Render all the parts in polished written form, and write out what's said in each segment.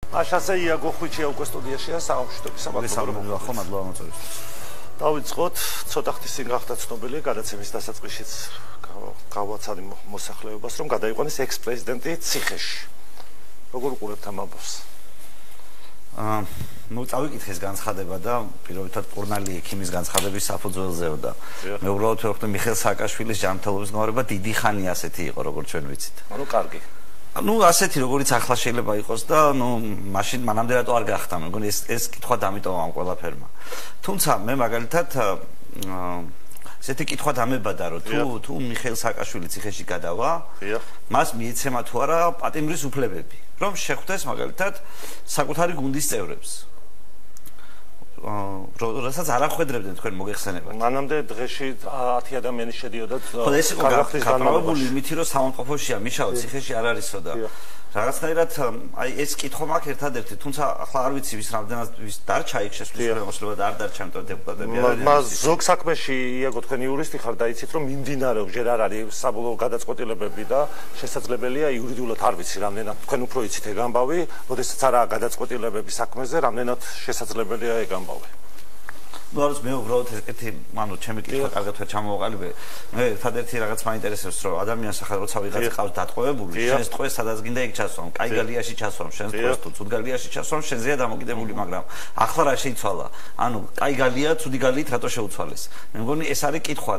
Așa Iago Ხვიჩია უკვე სტუდიაშია საამშრომლოების სამაგრო ხო მადლობა მოწვევით. დავიწყოთ ცოტა ხნის წინ გახდა ცნობილი გადაცემის დასაწყისშიც გავაცადი მოსახლეობას რომ გადაიყვანეს ექს-პრეზიდენტი ციხეში. როგორ უყურებთ ამ ამბავს? ნუ წავიკითხე ეს განცხადება და პირობითად პურნალი ექიმის განცხადების საფუძველზეო და მე უბრალოდ ვეუბნები მიხეილ სააკაშვილის ჯანმრთელობის გამარება დიდი ხანი ასეთი იყო როგორც ჩვენ ვიცით. ანუ კარგი. ნუ ასეთი როგორიც ახლა შეიძლება იყოს და ნუ მაშინ მანამდე რატო არ გახდა მე მგონი ეს კითხვა დამიტოვა ამ ყველაფერმა. თუმცა მე მაგალითად ესეთი კითხვა დამებადა რომ თუ მიხეილ სააკაშვილი ციხეში გადავა მას მიეცემა თუ არა პატიმრის უფლებები რომ შეხვდეს მაგალითად საკუთარი გუნდის წევრებს რასაც არ ახვედრებდნენ თქვენ მოგეხსენებათ. მანამდე დღეში 10 ადამიანი შედიოდა განახლის განმავლობაში იმითი რომ სამონტყოფოშია მიშაო ციხეში არ არისო და რაღაცნაირად აი ეს კითხვა მაქვს ერთადერთი თუმცა ახლა არ ვიცი ვის რამდენად ვის დარჩა იქ შესაძლებლობა და არ დარჩა იმიტომ დეპუტატები არიან. მას ზოგ საქმეში იაგო თქვენ იურისტი ხარ და იცით რომ მიმდინარეობს ჯერ არ არის საბოლოო გადაწყვეტილებები და შესაძლებელია იურიდიულად არ ვიცი რამდენად თქვენ უფრო იცით ეგ ამბავი, როდესაც არაა გადაწყვეტილებები საქმეზე რამდენად შესაძლებელია ეგ ამბავი. ნუ არის მე უბრალოდ ერთი ანუ ჩემი კითხვა კარგად ვერ ჩამოვაყალიბე. მე ერთადერთი რაღაც მაინტერესებს რომ ადამიანს ახლა როცა ვიღაც ყავს დატყვევებული, შენს ტყვეს სადაც გინდა იქ ჩასვამ, კაი გალიაში ჩასვამ, შენს ტყვეს თუ ცუდ გალიაში ჩასვამ, შენზეა დამოკიდებული, მაგრამ ახლა რა შეიცვალა? ანუ კაი გალია, ცუდი გალიით რატო შეუცვალეს? მე მგონი ეს არის კითხვა.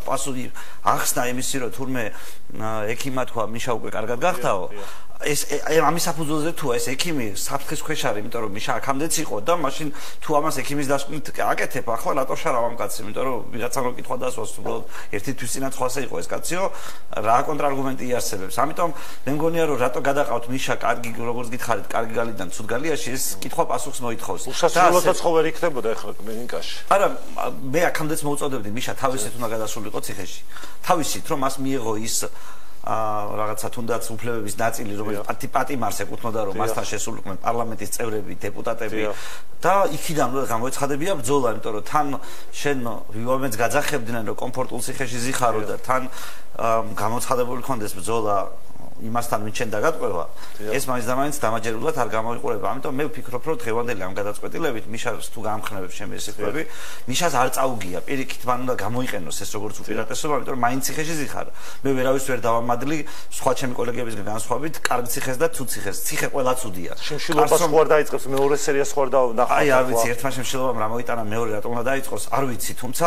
პასუხი ახსნა იმისი რომ თურმე ექიმა თქვა მიშა უკვე კარგად გახდაო. ეს ამის საფუძველზე თუ ეს ექიმი საფრთხის ქვეშ არის, იმიტომ რომ მიშა აქამდეც იყო და მაშინ თუ ამას ექიმის დასკვნით აკეთებ, ახლა რატო შარავ ამ კაცს, იმიტომ რომ ვიღაცამ რო კითხვა დასვას, უბრალოდ ერთი თვის წინათ სხვასე იყო ეს კაციო, რა კონტრარგუმენტი იარსებებს. ამიტომ მე მგონია რომ რატო გადაყავთ მიშა კარგი როგორც გითხარით, კარგი გალიდან ცუდ გალიაში ეს კითხვა პასუხს მოითხოვს. უსასრულოდაც ხო ვერ იქნებოდა ახლა კლინიკაში. არა, მე აქამდეც მოუწოდებდი მიშა თავისით უნდა გადასულიყო ციხეში. თავისით რომ მას მიიღო ის რაღაცა თუნდაც უფლებების ნაწილი რომელიც პატიმარს ეკუთვნოდა რომ მასთან შესულიყვნენ პარლამენტის წევრები, დეპუტატები და იქიდან უნდა გამოეცხადებია ბრძოლა, იმიტომ რომ თან შენ ვიوامენს გაძახებდნენ რომ კომფორტულ ციხეში ზიხარო და თან გამოცხადებული ქონდეს ბრძოლა იმასთან ვინც შენ დაგატყვევა ეს მაინც და მაინც დამაჯერებლად არ გამოიყურება. ამიტომ მე ვფიქრობ რომ დღევანდელი ამ გადაწყვეტილებით მიშას თუ გამხნევებს ჩემი ეს ფიქრები მიშას არ წაუგია პირიქით მან უნდა გამოიყენოს ეს როგორც უპირატესობა, იმიტომ რომ მაინც ციხეში ზიხარა. მე ვერავის ვერ დავამადლი სხვა ჩემი კოლეგებისგან განსხვავებით კარგ ციხეს და ცუდ ციხეს. ციხე ყველა ცუდია. შიმშილობას ხო არ დაიწყებს მეორე სერიას ხო არ დავნახავ. აი არ ვიცი ერთმა შიმშილობამ რა მოიტანა მეორე რატომ უნდა დაიწყოს არ ვიცი, თუმცა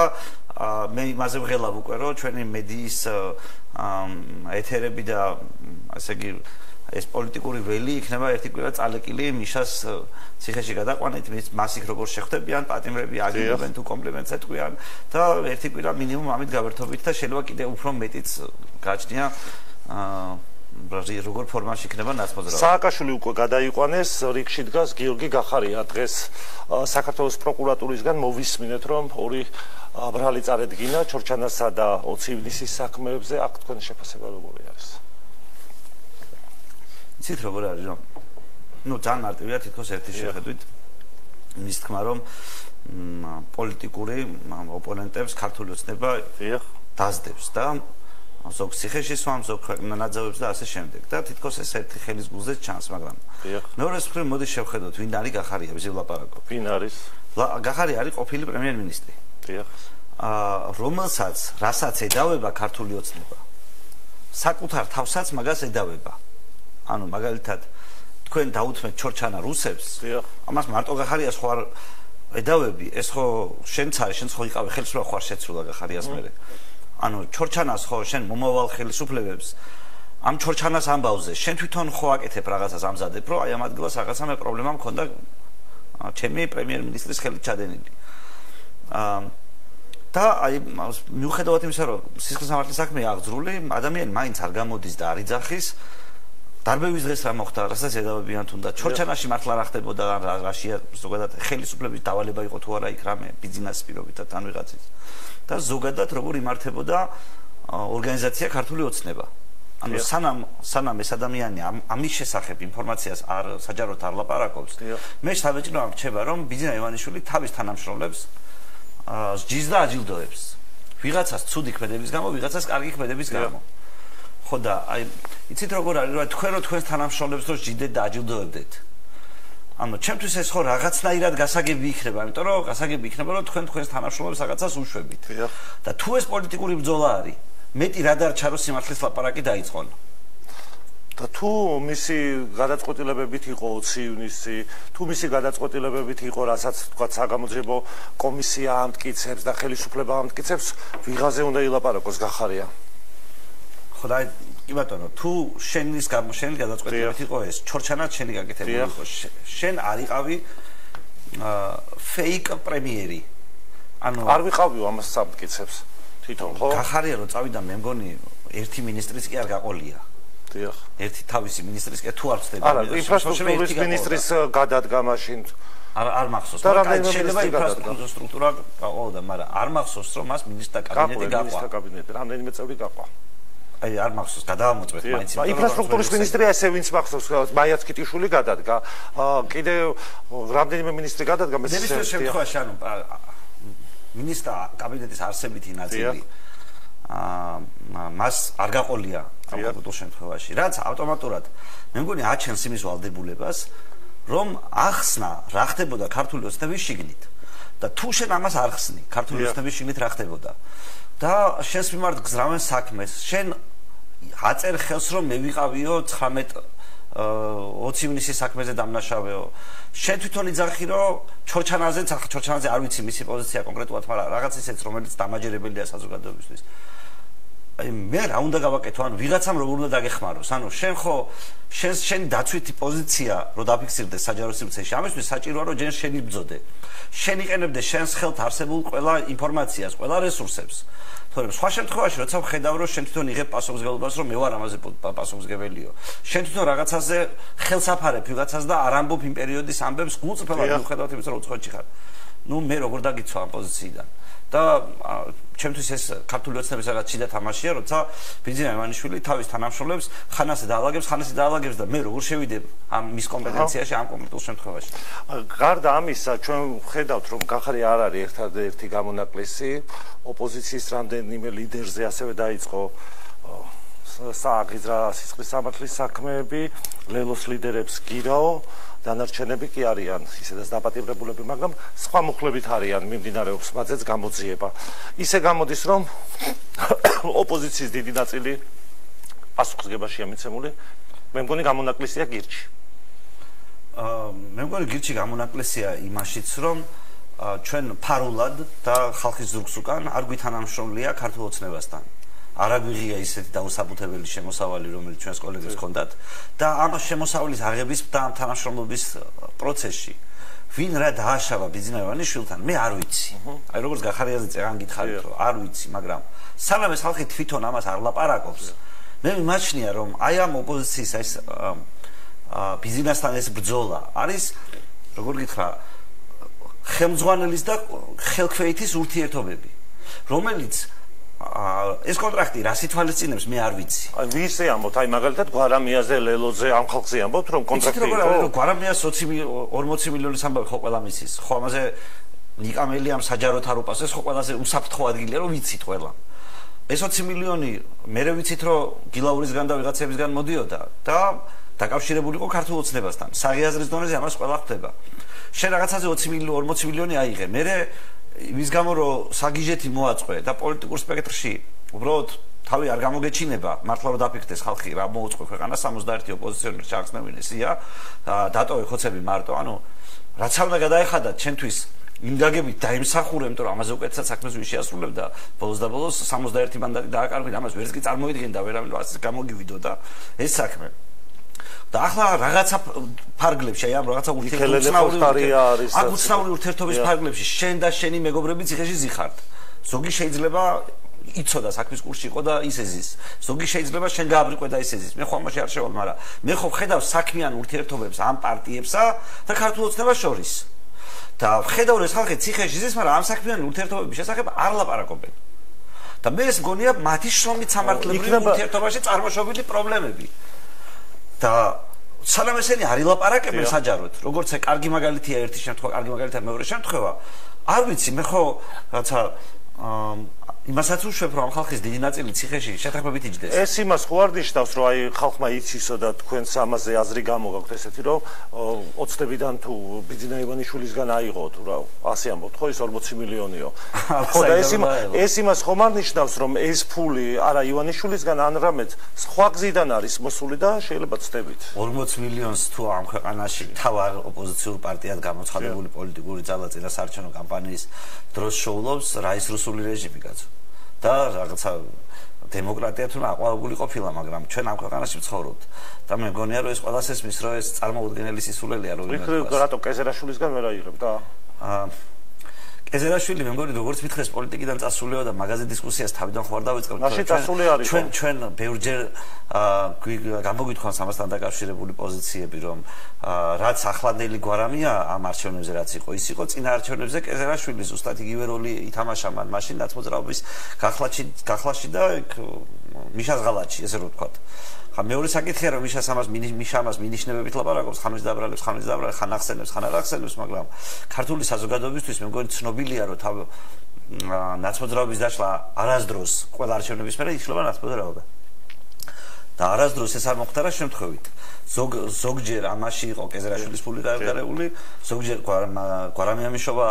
მე იმაზე ვღელავ უკვე რომ ჩვენი მედიის ეთერები და ასე იგი ეს პოლიტიკური ველი იქნება ერთი კვირა წალეკილი მიშას ციხეში გადაყვანით, მას იქ როგორ შეხვდებიან, პატიმრები აგებენ თუ კომპლიმენტს ეთქვიან და ერთი კვირა მინიმუმ ამით გავერთობით და შეიძლება კიდევ უფრო მეტიც გაჩნია როგორ ფორმაში იქნება ნაცმოძრაობა. სააკაშვილი უკვე გადაიყვანეს, რიგში დგას გიორგი გახარია. დღეს საქართველოს პროკურატურისგან მოვისმინეთ რომ ორი ბრალი წარედგინა ჩორჩანასა და 20 ივნისის საქმეებზე. აქ თქვენი შეფასება როგორი არის? იცით როგორ არის რომ ნუ ძალიან მარტივია თითქოს ერთი შეხედვით იმის თქმა რომ პოლიტიკური ოპონენტებს ქართული ოცნება დაძდებს და ზოგ ციხეში სვამ, ზოგ ნაძავებს და ასე შემდეგ და თითქოს ეს ერთი ხელის გულზე ჩანს, მაგრამ მეორეს მხრივ მოდი შევხედოთ ვინ არის გახარია, ვიზ ვლაპარაკობ. ვინ არის? გახარია არის ყოფილი პრემიერ-მინისტრი. რომელსაც რასაც ედავება ქართული ოცნება საკუთარ თავსაც მაგას ედავება. ანუ მაგალითად თქვენ დაუთმეთ ჩორჩანა რუსებს, ამას მარტო გახარიას ხო არ ედავები, ეს ხო შენც არის, შენც ხო იყავი ხელისუფლება ხო არ შეცვლა გახარიას მერე. ანუ ჩორჩანას ხო შენ მომავალ ხელისუფლებებს ამ ჩორჩანას ამბავზე შენ თვითონ ხო აკეთებ რაღაცას ამზადებ, რომ აი ამ ადგილას რაღაცა მე პრობლემა მქონდა ჩემი პრემიერ-მინისტრის ხელით ჩადენილი. და აი მიუხედავად იმისა, რომ სისხლის სამართლის საქმეა აღძრული, ადამიანი მაინც არ გამოდის და არ იძახის. დარბევის დღეს რა მოხდა, რასაც ედავებიან თუნდაც ჩორჩანაში მართლა რა ხდებოდა, რაშია ზოგადად ხელისუფლების დავალება იყო თუ არა იქ რამე ბიზნესის პირობითად ან ვიღაცის. და ზოგადად როგორ იმართებოდა ორგანიზაცია ქართული ოცნება. ანუ სანამ ეს ადამიანი ამის შესახებ ინფორმაციას არ საჯაროდ არ ლაპარაკობს, მე საბეჭდო ამრჩება რომ ბიძინა ივანიშვილი თავის თანამშრომლებს სჯის და აჯილდოებს. ვიღაცას ცუდი ქმედების გამო, ვიღაცას კარგი ქმედების გამო. ხო და აი იცით როგორ არის, რომ თქვენ რო თქვენს თანამშრომლებს რო სჯიდეთ და აჯილდოებდეთ. ანუ ჩემთვის ეს ხო რაღაცნაირად გასაგები იქნება, იმიტომ რომ გასაგები იქნება, რომ თქვენს თანამშრომლებს რაღაცას უშვებით. და თუ ეს პოლიტიკური ბრძოლა არის, მეტი რა დარჩა რომ სიმართლის ლაპარაკი დაიწყონ. და თუ მისი გადაწყვეტილებებით იყო 20 ივნისი, თუ მისი გადაწყვეტილებებით იყო, რასაც თქვა საგამოძიებო კომისია ამტკიცებს და ხელისუფლება ამტკიცებს, ვიღაზე უნდა ილაპარაკოს გახარია. ხო და კი ბატონო, თუ შენი გადაწყვეტილებით იყო ეს, ჩორჩანად შენი გაკეთებული იყო. შენ არ იყავი ფეიკ პრემიერი. ანუ არ ვიყავიო ამას სამტკიცებს. თვითონ ხო? გახარია რომ წავიდა, მე მგონი ერთი მინისტრიც კი არ გაყოლია. დიახ. ერთი თავისი მინისტრის კი თუ არ ვწდება. არა, ინფრასტრუქტურის მინისტრის გადადგა მაშინ. არ მახსოვს. შეიძლება ინფრასტრუქტურა გაყოლოდა, მაგრამ არ მახსოვს რომ მას მინისტრთა კაბინეტი გაყვა. მინისტრთა კაბინეტი, რამდენიმე წევრი გაყვა. აი არ მახსოვს, გადავამოწმეთ მაინც. ინფრასტრუქტურის მინისტრია ესე ვინც მახსოვს, მაიაცკიტიშვილი გადადგა. კიდე რამდენიმე მინისტრი გადადგა, მე ნებისმიერ შემთხვევაში, ანუ მინისტრთა კაბინეტის არსებითი ნაწილი მას არ გაყოლია ამ კონკრეტულ შემთხვევაში. რაც ავტომატურად მე მგონი აჩენს იმის ვალდებულებას, რომ ახსნა რა ხდებოდა ქართული ოცნების შიგნით. და თუ შენ ამას არ ხსნი, ქართული ოცნების შიგნით რა ხდებოდა. და შენს მიმართ გზრავენ საქმეს, შენ აწერ ხელს რომ მე ვიყავიო 20 ივნისის საქმეზე დამნაშავეო. შენ თვითონ იძახი რომ ჩორჩანაძე არ ვიცი მისი პოზიცია კონკრეტულად, მაგრამ რაღაც ისეც რომელიც დამაჯერებელია საზოგადოებისთვის. აი მე რა უნდა გავაკეთო, ანუ ვიღაცამ როგორ უნდა დაგეხმაროს, ანუ შენ ხო შენი დაცვითი პოზიცია რო დაფიქსირდეს საჯარო სივრცეში, ამისთვის საჭიროა რომ შენ იბრძოდე. შენ იყენებდე შენს ხელთ არსებულ ყველა ინფორმაციას, ყველა რესურსებს. თორემ სხვა შემთხვევაში როცა ვხედავ რომ შენ თვითონ იღებ პასუხისმგებლობას რომ მე ვარ ამაზე პასუხისმგებელიო. შენ თვითონ რაღაცაზე ხელს აფარებ ვიღაცას და არ ამბობ იმ პერიოდის ამბებს გულწრფელად მიუხედავად იმისა რომ უცხოეთში ხარ. ნუ მე როგორ დაგიცვა ამ პოზიციიდან. და ჩემთვის ეს ქართული ოცნების რაღაც ციდა თამაშია, როცა ბიზნესმენი ივანიშვილი თავის თანამშრომლებს ხანასე დაალაგებს და მე როგორ შევიდებ ამ მის კომპეტენციაში ამ კონკრეტულ შემთხვევაში. გარდა ამისა, ჩვენ ვხედავთ რომ გახარია არ არის ერთადერთი გამონაკლისი, ოპოზიციის რამდენიმე ლიდერზე ასევე დაიწყო სააღიზრა სისხლის სამართლის საქმეები, ლელოს ლიდერებს გირაო, დანარჩენები კი არიან ისედაც დაპატიმრებულები, მაგრამ სხვა მუხლებით არიან, მიმდინარეობს მათზეც გამოძიება. ისე გამოდის, რომ ოპოზიციის დიდი ნაწილი პასუხისგებაშია მიცემული, მე მგონი გამონაკლისია გირჩი. მე მგონი გირჩი გამონაკლისია იმაშიც, რომ ჩვენ ფარულად და ხალხის ზურგს უკან არ გვითანამშრომლია ქართულ ოცნებასთან. არ აგვიღია ისეთი დაუსაბუთებელი შემოსავალი, რომელიც ჩვენს კოლეგებს ჰქონდათ და ამ შემოსავლის აღების და ამ თანამშრომლობის პროცესში ვინ რა დააშავა ბიზნესმენ ივანიშვილთან, მე არ ვიცი. აი როგორც გახარიაზე წერან გითხარით, რომ არ ვიცი, მაგრამ სანამ ეს ხალხი თვითონ ამას არ ლაპარაკობს, მე მიმაჩნია, რომ აი ამ ოპოზიციის ეს ბიზნესთან ეს ბრძოლა არის, როგორ გითხრა, ხელმძღვანელის და ხელქვეითის ურთიერთობები, რომელიც ეს კონტრაქტი რა სითვალისწინებს მე არ ვიცი. აი ვისე ამბობთ, აი მაგალითად გვარამიაზე, ლელოზე, ამ ხალხზე ამბობთ, რომ კონტრაქტი იყო. გვარამიას 40 მილიონის ამბავი ხო ყველა მისის. ხო ამაზე ნიკამელი ამ საჯაროთ არ უპასეს, ხო ყველაზე უსაფრთხო ადგილია, რომ ვიცით ყველა. ეს 20 მილიონი მერე ვიცით, რომ გილაურისგან და ვიღაცებისგან მოდიოდა და დაკავშირებული იყო ქართულ ოცნებასთან. საღიაზრის დონეზე ამას ყველა ხდება. შენ რაღაცაზე 40 მილიონი აიღე, მერე იმის გამო რომ საგიჟეთი მოაწყვე და პოლიტიკურ სპექტრში უბრალოდ თავი არ გამოგეჩინება, მართლა რომ დაფიქრდეს ხალხი რა მოუწყვე ქვეყანას 61 ოპოზიციონერი ჩახსნევინესია დატოვე ხოცები მარტო, ანუ რაც უნდა გადაეხადათ ჩვენთვის იმ გაგებით დაიმსახურე, იმიტომ რომ ამაზე უკეთესად საქმეს შეასრულებდა ბოლოს და ბოლოს 61 მანდატი დააკარგეთ, ამას ვერც კი წარმოიდგენდა ვერავინ რომ ასე გამოგივიდოდა ეს საქმე. და ახლა რაღაცა ფარგლებში, აი ამ რაღაცა ურთიერთობის ურთიერთობის ფარგლებში შენ და შენი მეგობრები ციხეში ზიხართ. ზოგი შეიძლება იცოდა საქმის კურსში იყო და ისეზის. ზოგი შეიძლება შენ გააბრიყვე და ისეზის. მე ხო ამაში არ შევალ, მაგრამ მე ხო ვხედავ საქმიან ურთიერთობებს ამ პარტიებსა და ქართულ ოცნებას შორის. და ვხედავ ეს ხალხი ციხეში ზის, მაგრამ ამ საქმიან ურთიერთობების შესახებ არ ლაპარაკობენ. და მე ეს მგონია მათი შრომით სამართლებრივ ურთიერთობაში წარმოშობილი პრობლემები. და სანამ ესენი არ ილაპარაკებენ საჯაროდ, როგორც ეს კარგი მაგალითია ერთი შემთხვევა, კარგი მაგალითია მეორე შემთხვევა, არ ვიცი, მე ხო რაცა იმასაც უშვებ რომ ხალხის დიდი ნაწილი ციხეში შეთანხმებით იჯდეს. ეს იმას ხო არ ნიშნავს რომ აი ხალხმა იცისო და თქვენს ამაზე აზრი გამოგაქვთ ესეთი რომ ოცნებიდან თუ ბიძინა ივანიშვილისგან აიღო თუ რა ასე ამბობთ ხო ის 40 მილიონიო. ხო და ეს იმას ხომ არ ნიშნავს რომ ეს ფული არა ივანიშვილისგან ან რამეთ სხვა გზიდან არის მოსული და შეიძლება ცდებით. 40 მილიონს თუ ამ ქვეყანაში თავარ ოპოზიციურ პარტიად გამოცხადებული პოლიტიკური ძალა წინა საარჩევნო კამპანიის დროს შოულობს რაის რუსული რეჟიმი კაცო. და რაღაცა დემოკრატია თუ აყვავებული ყოფილა, მაგრამ ჩვენ ამ ქვეყანაში ვცხოვრობთ. და მე მგონია რომ ეს ყველას ესმის რომ ეს წარმოუდგენელი სისულელია რომ რატო კეზერაშვილისგან ვერ აიღებ და კეზერაშვილი მე მგონი როგორც მითხეს პოლიტიკიდან წასულიო და მაგაზე დისკუსიას თავიდან ხوار დავიწყებ. ჩვენ ბევრჯერ გამოგვითხოვს ამასთან დაკავშირებული პოზიციები რომ რაც ახლანდელი გვარამია ამ არჩევნებზე რაც იყო ის იყო წინა არჩევნებზე კეზერაშვილი ზუსტად იგივე როლი ითამაშა მაშინ ნაცმოძრაობის გახლაში და მიშას ღალატში ესე რომ ვთქვათ. ხა მეორე საკითხია რომ მიშა ამას მინიშნებებით ლაპარაკობს ხანს დაბრალებს ხან ახსენებს ხან არ ახსენებს მაგრამ ქართული საზოგადოებისთვის მე მგონი ცნობილია რომ ნაცმოძრაობის დაშლა არასდროს ყველა არჩევნების მერე იშლება ნაცმოძრაობა და არასდროს ეს არ მოხდა რა შემთხვევით ზოგჯერ ამაში იყო კეზერაშვილის ფული გაერგარეული ზოგჯერ გვარამიამიშობა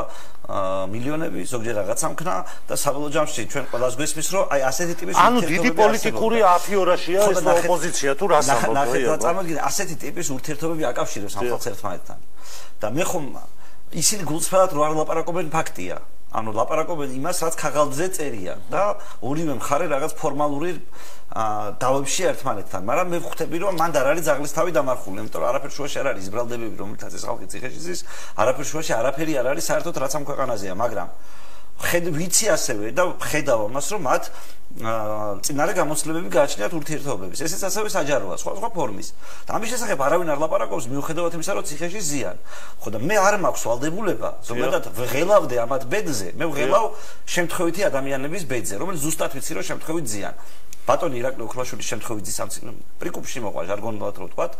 მილიონები ზოგჯერ რაღაცა მქნა და საბოლოო ჯამში ჩვენ ყველას გვესმის რომ აი ასეთი ტიპის ანუ დიდი პოლიტიკური აფიორაშია ეს ოპოზიცია თუ რას ამბობთ წარმოგიდგენთ ასეთი ტიპის ურთიერთობები აკავშირებს ამ ხალხს ერთმანეთთან და მე ხომ ისინი გულწრფელად რო არ ლაპარაკობენ ფაქტია ანუ ლაპარაკობენ იმას რაც ქაღალდზე წერია და ორივე მხარე რაღაც ფორმალური დავებში ერთმანეთთან მაგრამ მე ვხვდები რომ მანდ არ არის ძაღლის თავი დამარხული იმიტომ რომ არაფერ შუაში არ არის ბრალდებები რომელთაც ეს ხალხი ციხეში ზის არაფერ შუაში არაფერი არ არის საერთოდ რაც ამ ქვეყანაზეა მაგრამ ვიცი ასევე და ხედავ ამას რომ მათ წინარე გამოცდილებები გააჩნიათ ურთიერთობების ესეც ასევე საჯაროა სხვა ფორმის და ამის შესახებ არავინ არ ლაპარაკობს მიუხედავად იმისა რომ ციხეში ზიან ხო და მე არ მაქვს ვალდებულება ზოგადად ვღელავდე ამათ ბედზე მე ვღელავ შემთხვევითი ადამიანების ბედზე რომელიც ზუსტად ვიცი რომ შემთხვევით ზიან ბატონი ირაკლი ოქროაშვილის შემთხვევით ზის ამ პრიკუბში მოყვა ჟარგონულად რო ვთქვათ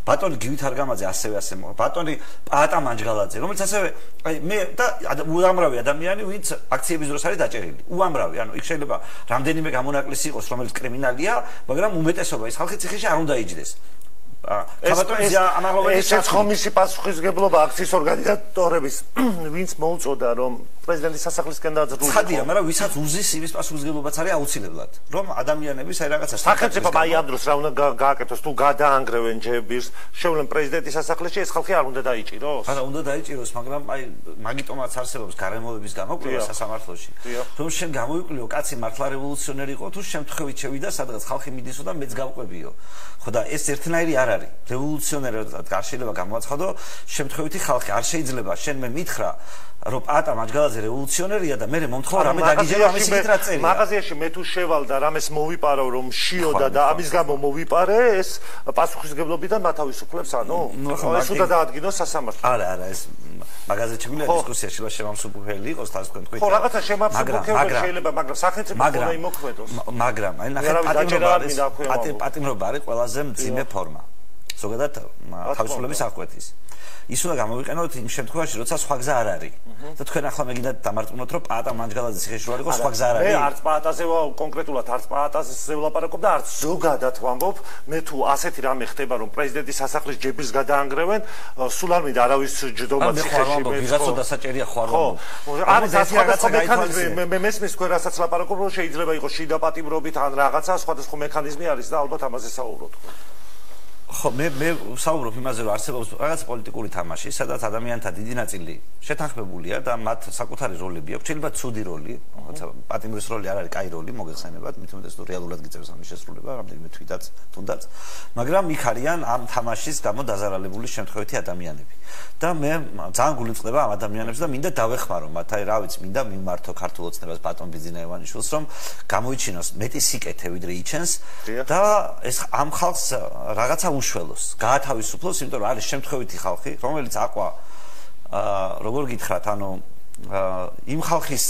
ბატონი გივით არგამაძე ასე მოყვა ბატონი პაატა მანჯგალაძე რომელიც ასევე აი მე და უამრავი ადამიანი ვინც აქციების დროს არის დაჭერილი უამრავი ანუ იქ შეიძლება რამდენიმე გამონაკლისი იყოს რომელიც კრიმინალია მაგრამ უმეტესობა ის ხალხი ციხეში არ უნდა იჯდეს ესეც ხომ ისი პასუხისგებლობა აქციის ორგანიზატორების ვინც მოუწოდა რომ პრეზიდენტის სასახლისკენ დაძრულიყო ხადია მაგრამ ვისაც უზის იმის პასუხისგებლობაც არის აუცილებლად რომ ადამიანების აი რაღაცა სახელმწიფო აი ამ დროს რა უნდა გააკეთოს თუ გადაანგრევენ ჯებირს შევლენ პრეზიდენტის სასახლეში ეს ხალხი არ უნდა დაიჭიროს არა უნდა დაიჭიროს მაგრამ აი მაგიტომაც არსებობს გარემოების გამოკვლევა სასამართლოში რომ შენ გამოიკვლიო კაცი მართლა რევოლუციონერი იყო თუ შემთხვევით შევიდა სადღაც ხალხი მიდისო და მეც გავყვებიო ხო და ეს ერთნაირი არ არის რევოლუციონერად არ შეიძლება გამოაცხადო შემთხვევითი ხალხი არ შეიძლება შენ მე მითხრა რომ პაატა მანჯგალაძე რევოლუციონერია და მე მომთხოვა რამე დაგიჯერო ამის იქით რა წერია მაღაზიაში მე თუ შევალ და რამეს მოვიპარო რომ შიოდა და ამის გამო მოვიპარე ეს პასუხისგებლობიდან მათავისუფლებს ანუ ეს უნდა დაადგინოს სასამართლო არა ეს მაღაზია შეგვიძლია დისკუსიაში შემამსუბუქებელი იყოს თავს თქვენ თქვით ხო რაღაცა შემამსუბუქებელი შეიძლება მაგრამ სახელმწიფო უნდა იმოქმედოს მაგრამ აი ნახეთ პატიმრობა არის ყველაზე მძიმე ფორმა ზოგადად თავისუფლების აღკვეთის ის უნდა გამოვიყენოთ იმ შემთხვევაში როცა სხვა გზა არ არის და თქვენ ახლა მეგინათ დამარწმუნოთ რომ პაატა მანჯგალაძე ციხეში რო არის სხვა გზა არ არის მე არც პაატაზე კონკრეტულად არც პაატაზე ვლაპარაკობ და არც ზოგადად ვამბობ მე თუ ასეთი რამე ხდება რომ პრეზიდენტის სასახლის ჯებირს გადაანგრევენ სულ არ მინდა არავის ჯდომა ციხეში მე ვიღაცა დასაჭერია ხوار არის სხვადასხვა მექანიზმი მე მესმის თქვენ რასაც ლაპარაკობ რომ შეიძლება იყოს შიდა პატიმრობით ან რაღაცა სხვადასხვა მექანიზმი არის და ალბათ ამაზე საუბრობთ ხო მე ვსაუბრობ იმაზე რომ არსებობს რაღაც პოლიტიკური თამაში სადაც ადამიანთა დიდი ნაწილი შეთანხმებულია და მათ საკუთარი როლები აქვს შეიძლება ცუდი როლი რაღაცა პატიმრის როლი არ არის კაი როლი მოგეხსენებათ მით უმეტეს თუ რეალურად გიწევს ამის შესრულება რამდენიმე თვითაც თუნდაც მაგრამ იქ არიან ამ თამაშის გამო დაზარალებული შემთხვევითი ადამიანები და მე ძალიან გულიმწყდება ამ ადამიანებს და მინდა დავეხმარო მათ აი რა ვიცი მინდა მიმართო ქართულ ოცნებას ბატონ ბიძინა ივანიშვილს რომ გამოიჩინოს მეტი სიკეთე ვიდრე იჩენს და ეს ამ ხალხს რაღაცა უშველოს გაათავისუფლოს იმიტომ რომ არის შემთხვევითი ხალხი რომელიც აყვა როგორ გითხრათ ანუ იმ ხალხის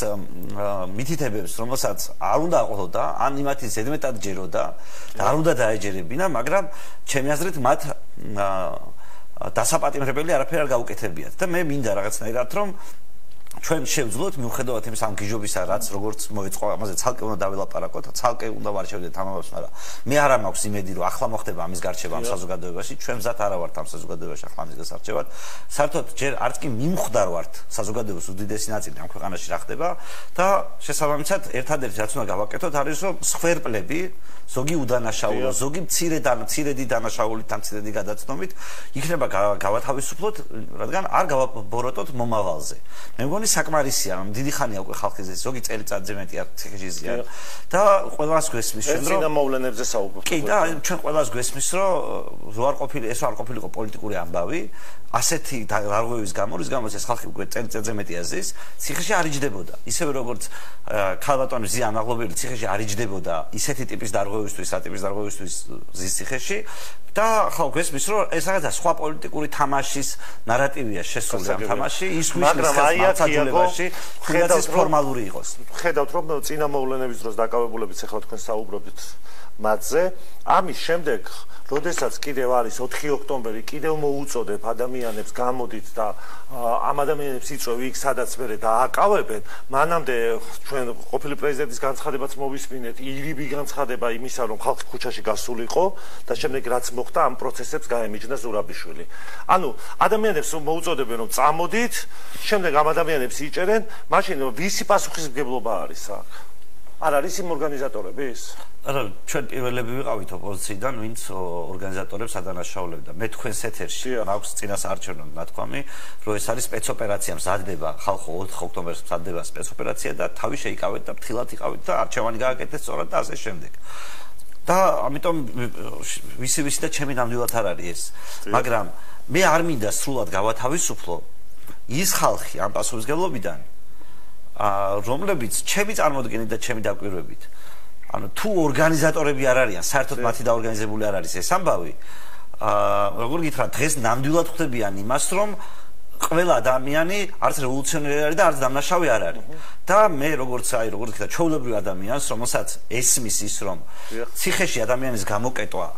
მითითებებს რომელსაც არ უნდა აყოლოდა ან იმათი ზედმეტად ჯეროდა და არ უნდა დაეჯერებინა მაგრამ ჩემი აზრით მათ დასაპატიმრებელი არაფერი არ გაუკეთებიათ და მე მინდა რაღაცნაირად რომ ჩვენ შევძლოთ მიუხედავად იმისა ამ გიჟობისა რაც როგორც მოეწყო ამაზე ცალკე უნდა დაველაპარაკოთ ცალკე უნდა ვარჩევდეთ ამბავს მაგრამ მე არ მაქვს იმედი რომ ახლა მოხდება ამის გარჩევა ამ საზოგადოებაში ჩვენ მზად არა ვართ ამ საზოგადოებაში ახლა ამის გასარჩევად საერთოდ ჯერ არც კი მიმხვდარ ვართ საზოგადოების უდიდესი ნაწილი ამ ქვეყანაში რა ხდება და შესაბამისად ერთადერთი რაც უნდა გავაკეთოთ არის რომ სხვერპლები ზოგი უდანაშაულო ზოგი მცირედი დანაშაულით ან მცირედი გადაცნობით იქნება გავათავისუფლოთ რადგან არ გავაბოროტოთ მომავალზე მე მგონი საკმარისია რომ დიდი ხანია უკვე ხალხი ზეს ზოგი წელიწადზე მეტი არ ციხეში ზიან და ყველას გვესმის ჩვენ რომ წინამოვლენებზე საუბრობთ კი და ჩვენ ყველას გვესმის რომ ეს არ ყოფილიყო პოლიტიკური ამბავი ასეთი დარღვევის გამო რის გამოც ეს ხალხი უკვე წელიწადზე მეტია ზის ციხეში არ იჯდებოდა ისევე როგორც ქალბატონი ზიან მაღლობელი ციხეში არ იჯდებოდა ისეთი ტიპის დარღვევისთვის რა ტიპის დარღვევისთვის ზის ციხეში და ხალხ გვესმის რომ ეს რაღაცა სხვა პოლიტიკური თამაშის ნარატივია შესული ამ თამაში ის გვიშლის ხალხმაცადულებაში ხედავთ ფორმალური იყოს ხედავთ რომ წინამოვლენების დროს დაკავებულებით ახლა თქვენ საუბრობთ მათზე ამის შემდეგ როდესაც კიდევ არის 4 ოქტომბერი კიდევ მოუწოდებ ადამიანებს გამოდით და ამ ადამიანებს იწვევ იქ სადაც მერე დააკავებენ მანამდე ჩვენ ყოფილი პრეზიდენტის განცხადებაც მოვისმინეთ ირიბი განცხადება იმისა რომ ხალხი ქუჩაში გასულიყო და შემდეგ რაც მოხდა ამ პროცესებს გაემიჯნა ზურაბიშვილი ანუ ადამიანებს მოუწოდებენ რომ წამოდით შემდეგ ამ ადამიანებს იჭერენ მაშინ ვისი პასუხისმგებლობა არის აქ არ არის იმ ორგანიზატორების არა ჩვენ პირველები ვიყავით ოპოზიციიდან ვინც ორგანიზატორებს ადანაშაულებდა მე თქვენს ეთერში მაქვს წინასაარჩევნო ნათქვამი რომ ეს არის სპეცოპერაცია მზადდება ხალხო 4 ოქტომბერს მზადდება სპეცოპერაცია და თავი შეიკავეთ და ფრთხილად იყავით და არჩევანი გააკეთეთ სწორად და ასე შემდეგ და ამიტომ ვისი და ჩემი ნამდვილად არ არის ეს მაგრამ მე არ მინდა სრულად გავათავისუფლო ის ხალხი ამ პასუხისმგებლობიდან რომლებიც ჩემი წარმოდგენით და ჩემი დაკვირვებით ანუ თუ ორგანიზატორები არ არიან საერთოდ მათი დაორგანიზებული არ არის ეს ამბავი როგორ გითხრათ დღეს ნამდვილად ხვდებიან იმას რომ ყველა ადამიანი არც რევოლუციონერი არის და არც დამნაშავე არ არის და მე როგორც გითხრათ ჩვეულებრივ ადამიანს რომელსაც ესმის ის რომ ციხეში ადამიანის გამოკეტვა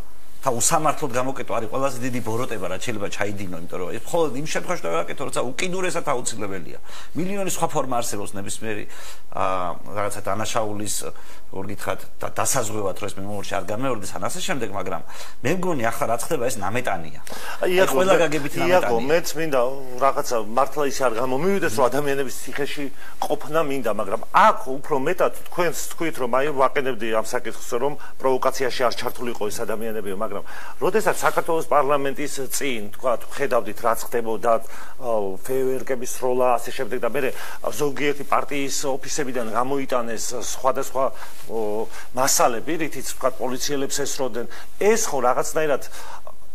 და უსამართლოდ გამოკეტვა არის ყველაზე დიდი ბოროტება რაც შეიძლება ჩაიდინო იმიტომ რომ მხოლოდ იმ შემთხვევაში დავაკეთო როცა უკიდურესად აუცილებელია მილიონი სხვა ფორმა არსებობს ნებისმიერი რაღაცა დანაშაულის როგორ გითხრათ დასაზღვევად რომ ეს მემორში არ გამეორდეს ან ასე შემდეგ მაგრამ მე მგონი ახლა რაც ხდება ეს ნამეტანია აი ყველა გაგებით ნამეტანია იაკო მეც მინდა რაღაცა მართლა ის არ გამომივიდეს რომ ადამიანების ციხეში ყოფნა მინდა მაგრამ აქ უფრო მეტად თქვენს თქვით რომ აი ვაყენებდი ამ საკითხს რომ პროვოკაციაში არ ჩართულიყო ეს ადამიანები მაგრამ როდესაც საქართველოს პარლამენტის წინ თქვა ხედავდით რაც ხდებოდა ფეიერკების სროლა ასე შემდეგ და მე ზოგიერთი პარტიის ოფისებიდან გამოიტანეს სხვადასხვა მასალები რითიც თქვა პოლიციელებს ესროდნენ ეს ხო რაღაცნაირად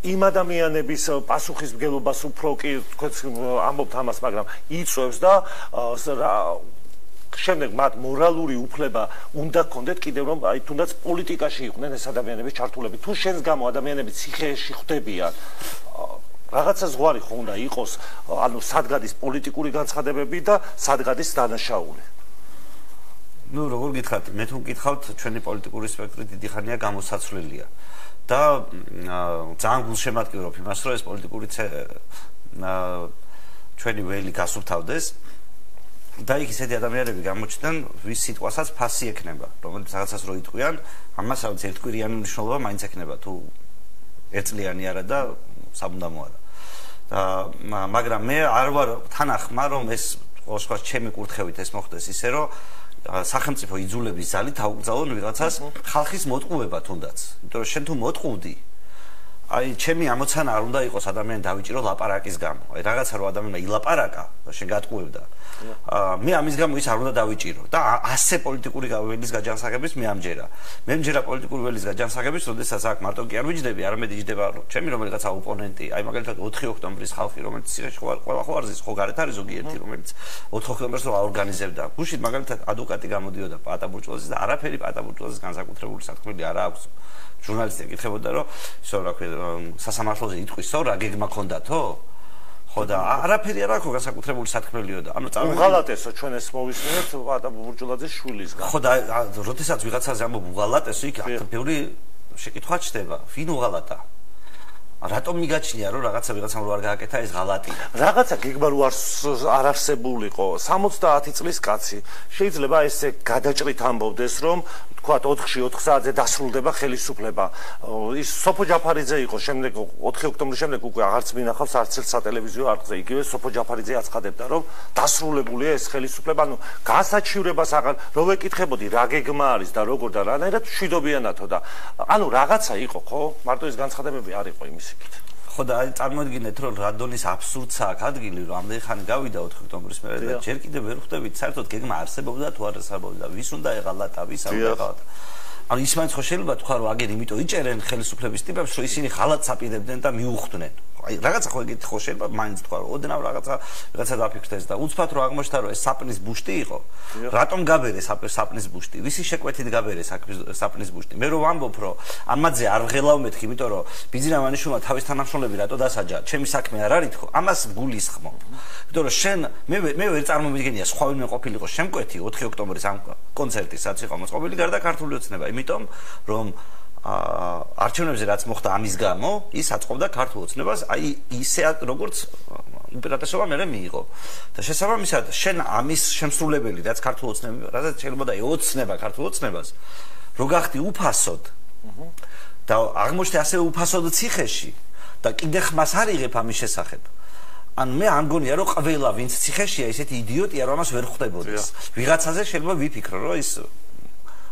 იმ ადამიანების პასუხისმგებლობას უფრო კი თქვენ ამბობთ ამას მაგრამ იწვევს და შემდეგ მათ მორალური უფლება უნდა გქონდეთ კიდევ რომ აი თუნდაც პოლიტიკაში იყვნენ ეს ადამიანები ჩართულები თუ შენს გამო ადამიანები ციხეში ხვდებიან რაღაცა ზღვარი ხო უნდა იყოს ანუ სადგადის პოლიტიკური განცხადებები და სადგადის დანაშაული ნუ როგორ გითხრათ მე თუ მკითხავთ ჩვენი პოლიტიკური სპექტრი დიდი ხანია გამოსაცვლელია და ძალიან გულშემატკივრობ იმას რომ ეს პოლიტიკური ჩვენი ველი გასუფთავდეს და იქ ისეთი ადამიანები გამოჩნდნენ ვის სიტყვასაც ფასი ექნება რომელიც რაღაცას რო იტყვიან ამას რაღაც ერთკვირიანი მნიშვნელობა მაინც ექნება თუ ერთწლიანი არა და საბუნდამო არა და მაგრამ მე არ ვარ თანახმა რომ ეს სხვა ჩემი კურთხევით ეს მოხდეს ისე რომ სახელმწიფო იძულების ძალით აუკრძალონ ვიღაცას ხალხის მოტყუება თუნდაც იმიტომ რომ შენ თუ მოტყუდი აი ჩემი ამოცანა არ უნდა იყოს ადამიანი დავიჭირო ლაპარაკის გამო აი რაღაცა რომ ადამიანმა ილაპარაკა და შენ გატყუებდა მე ამის გამო ის არ უნდა დავიჭირო და ასე პოლიტიკური ველის გაჯანსაღების მე ამჯერა მე მჯერა პოლიტიკური ველის გაჯანსაღების როდესაც აქ მარტო კი არ ვიჯდები არამედ იჯდება ჩემი რომელიღაცა ოპონენტი აი მაგალითად 4 ოქტომბრის ხალხი რომელიც ციხეში ყველა ხო არის ხო გარეთ არის ზოგიერთი რომელიც 4 ოქტომბერს რო აორგანიზებდა გუშინ მაგალითად ადვოკატი გამოდიოდა პატაბურჭულაძის და არაფერი პატაბურჭულაძის განსაკუთრებული საქმე არ აქვს ჟურნალისტი ეკითხებოდა რომ ისო რა ქვია სასამართლოზე იტყვის რა გეგმა ქონდათო ხო და არაფერი არ აქვს განსაკუთრებული სათქმელიო და ანუ უღალატესო ჩვენ ეს მოვისმინეთ პატაბურჭულაძის შვილისგან ხო და როდესაც ვიღაცაზე ამბობ უღალატესო იქ ბევრი შეკითხვა ჩდება ვინ უღალატა რატომ მიგაჩნია რომ ვიღაცამ რო არ გააკეთა ეს ღალატია? რაღაცა გეგმა რო არ არსებულიყო 70 წლის კაცი. შეიძლება ესე გადაჭრით ამბობდეს რომ თქვათ 4-ში 4 საათზე დასრულდება ხელისუფლება. ის სოფო ჯაფარიძე იყო შემდეგ 4 ოქტომბრის შემდეგ უკვე აღარც მინახავს არც ერთ სატელევიზიო არხზე. იგივე სოფო ჯაფარიძე აცხადებდა რომ დასრულებულია ეს ხელისუფლება. ანუ გასაჩივრებას აღარ რო ვეკითხებოდი რა გეგმა არის და როგორ და რანაირად მშვიდობიანათო და ანუ რაღაცა იყო ხო? მარტო ეს განცხადებები არ იყო იმის იქით. ხო და აი წარმოიდგინეთ რომ რადონის აბსურდს აქვს ადგილი რომ ამდენი ხანი გავიდა 4 ოქტომბრის მერე და ჯერ კიდევ ვერ ხვდებით საერთოდ გეგმა არსებობდა თუ არ არსებობდა ვის უნდა ეღალატა ვის არ უნდა ეღალატა ანუ ის მაინც ხო შეიძლება თქვა რომ აგერ იმიტომ იჭერენ ხელისუფლების ტიპებს რომ ისინი ღალატს აპირებდნენ და მიუხვდნენ აი რაღაცა ხო ეგეთი ხო შეიძლება მაინც თქვა რომ ოდნავ რაღაცა დაფიქრდეს და უცბად რომ აღმოჩნდა რომ ეს საპნის ბუშტი იყო რატომ გაბერეს საპნის ბუშტი ვისი შეკვეთით გაბერეს საპნის ბუშტი მე რომ ვამბობ რომ ამაზე არ ვღელავ მეთქი იმიტომ რომ ბიძინა მანიშვილმა თავის თანამშრომლები რატო დასაჯა ჩემი საქმე არ არის თქო ამას გულისხმობ იმიტომ რომ შენ მე ვერ წარმომიდგენია სხვა ვინმე ყოფილიყო შემკვეთი 4 ოქტომბრის ამ კონცერტის რაც იყო მოწყობილი გარდა ქართული ოცნება იმიტომ რომ არჩევნებზე რაც მოხდა ამის გამო ის აწყობდა ქართულ ოცნებას აი ისე როგორც უპირატესობა მე მიიღო და შესაბამისად შენ ამის შემსრულებელი რაც ქართულ ოცნებას რაც შეიძლება ოცნება ქართულ ოცნებას რო გახდი უფასოდ და აღმოჩნდა ასევე უფასოდ ციხეში და კიდე ხმას არ იღებ ამის შესახებ ან მე არ მგონია რომ ყველა ვინც ციხეშია ისეთი იდიოტია რომ ამას ვერ ხვდებოდეს ვიღაცაზე შეიძლება ვიფიქრო რომ ის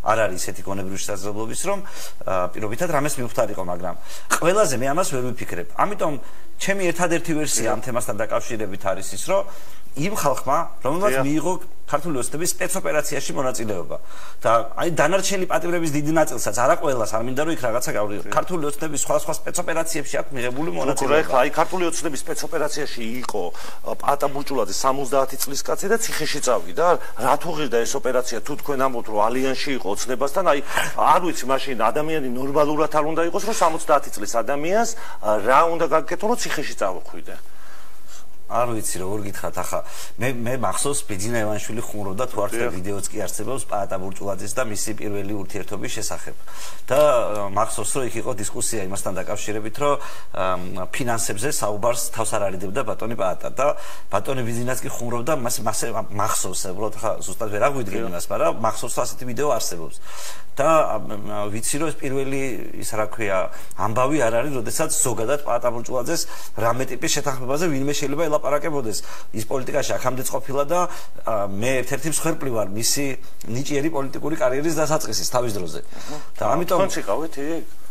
არ არის ესეთი კონებრივი შესაძლებლობის რომ პირობითად რამეს მივხვდარიყო მაგრამ ყველაზე მე ამას ვერ ვიფიქრებ ამიტომ ჩემი ერთადერთი ვერსია ამ თემასთან დაკავშირებით არის ის რომ იმ ხალხმა რომელმაც მიიღო ქართული ოცნების სპეცოპერაციაში მონაწილეობა და აი დანარჩენი პატიმრების დიდი ნაწილსაც არა ყველას არ მინდა რომ იქ რაღაცა გავიღო ქართული ოცნების სხვა სპეცოპერაციებში აქვს მიღებული მონაწილეობა აი ქართული ოცნების სპეცოპერაციაში იყო პატა ბურჭულაძე 70 წლის კაცი და ციხეში წავიდა რათო ღირდა ეს ოპერაცია თუ თქვენ ამბობთ რომ ალიანსში იყო ოცნებასთან აი არ ვიცი მაშინ ადამიანი ნორმალურად არ უნდა იყოს რომ 70 წლის ადამიანს რა უნდა გაკეთო რომ ციხეში წავხვიდე არ ვიცი როგორ გითხრათ ახლა მე მახსოვს ბიძინა ივანიშვილი ხუმრობდა თუ არც ვიდეოც კი არსებობს პაატა ბურჭულაძეს და მისი პირველი ურთიერთობის შესახებ და მახსოვს რომ იქ იყო დისკუსია იმასთან დაკავშირებით რომ ფინანსებზე საუბარს თავს არ არიდებდა ბატონი პაატა და ბატონი ბიძინაც კი ხუმრობდა მასე მახსოვს უბრალოდ ახლა ზუსტად ვერ აღვიდგენ იმას მაგრამ მახსოვს რომ ასეთი ვიდეო არსებობს და ვიცი რომ ეს პირველი ის რა ქვია ამბავი არ არის როდესაც ზოგადად პაატა ბურჭულაძეს რამე ტიპის შეთანხმებაზე ვინმე შეიძლება ელაპარაკებოდეს ის პოლიტიკაში აქამდეც ყოფილა და მე ერთ-ერთი მსხვერპლი ვარ მისი ნიჭიერი პოლიტიკური კარიერის დასაწყისის თავის დროზე და ამიტომ თქვენც იყავით იქ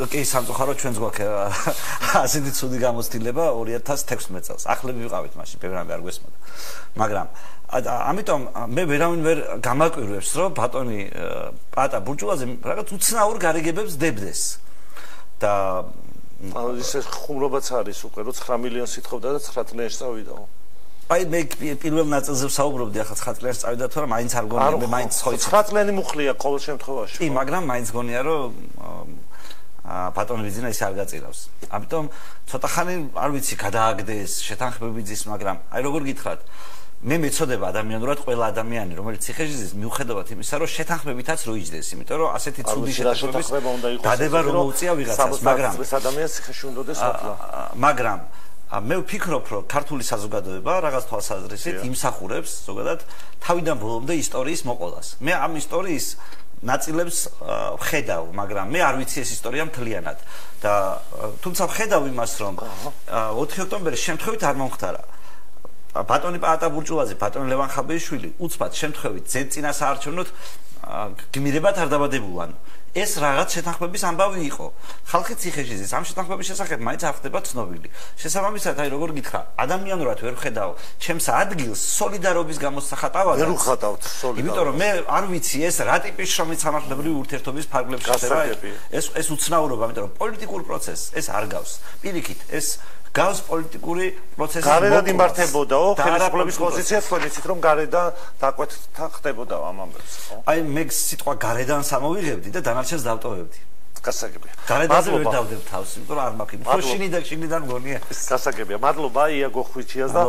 კი სამწუხაროდ ჩვენც გვაქვს ასეთი ცუდი გამოცდილება 2016 წელს ახლები ვიყავით მაშინ ბევრამდე არ გვესმოდა მაგრამ ამიტომ მე ვერავინ ვერ გამაკვირვებს რომ ბატონი პაატა ბურჭულაძე რაღაც უცნაურ გარიგებებს დებდეს და ისე ხუმრობაც არის უკვე რომ 9 მილიონს ითხოვდა და 9 წლიანში წავიდაო აი მე პირველ ნაწილზე ვსაუბრობდი ახლა 9 წლიანში წავიდა თუ რა მაინც არ გონია მე მაინც ხო 9 წლიანი მუხლია ყოველ შემთხვევაში კი მაგრამ მაინც გონია რომ ბატონი ბიძინა ის არ გაწირავს ამიტომ ცოტა ხანი არ ვიცი გადააგდეს შეთანხმებები ძის მაგრამ აი როგორ გითხრათ მე მეწოდება ადამიანურად ყველა ადამიანი რომელიც ციხეში ზის მიუხედავად იმისა რომ შეთანხმებითაც რო იჯდეს იმიტომ რომ ასეთი ცუდი შეთანხმების დადება რომ მოუწია ვიღაცას მაგრამ ეს ადამიანს ციხეში უნდადეს ყოფილა მაგრამ მე ვფიქრობ რომ ქართული საზოგადოება რაღაც თვალსაზრისით იმსახურებს ზოგადად თავიდან ბოლომდე ისტორიის მოყოლას მე ამ ისტორიის ნაწილებს ვხედავ მაგრამ მე არ ვიცი ეს ისტორია მთლიანად და თუმცა ვხედავ იმას რომ 4 ოქტომბრის შემთხვევით არ მომხდარა ბატონი პაატა ბურჭულაძე ბატონი ლევან ხაბეიშვილი უცბად შემთხვევით ძეწინა საარჩევნოდ გმირებად არ დაბადებულან ეს რაღაც შეთანხმების ამბავი იყო ხალხი ციხეში ზის ამ შეთანხმების შესახებ მაინც არ ხდება ცნობილი შესაბამისად აი როგორ გითხრა ადამიანურად ვერ ვხედავ ჩემს ადგილს სოლიდარობის გამოსახატავად ვერ ვხატავთ სოლიდარობას იმიტომ რომ მე არ ვიცი ეს რა ტიპის შრომით სამართლებრივი ურთიერთობის ფარგლებში ხდება ეს უცნაურობა იმიტომ რომ პოლიტიკურ პროცესს ეს არ გავს პირიქით ეს გავს პოლიტიკური პროცესის გარედან იმართებოდაო ხელისუფლების პოზიცია თქვენ იცით რომ გარედან დაკვეთთა ხდებოდაო ამ ამბებს ხო აი მე სიტყვა გარედან სამოვიღებდი და დანარჩენს დავტოვებდი გასაგებია გარედანზე ვერ დავდებ თავს იმიტომ რომ არ მაქვს იმ ხო შინიდან მგონია გასაგებია მადლობა იაგო ხვიჩიას და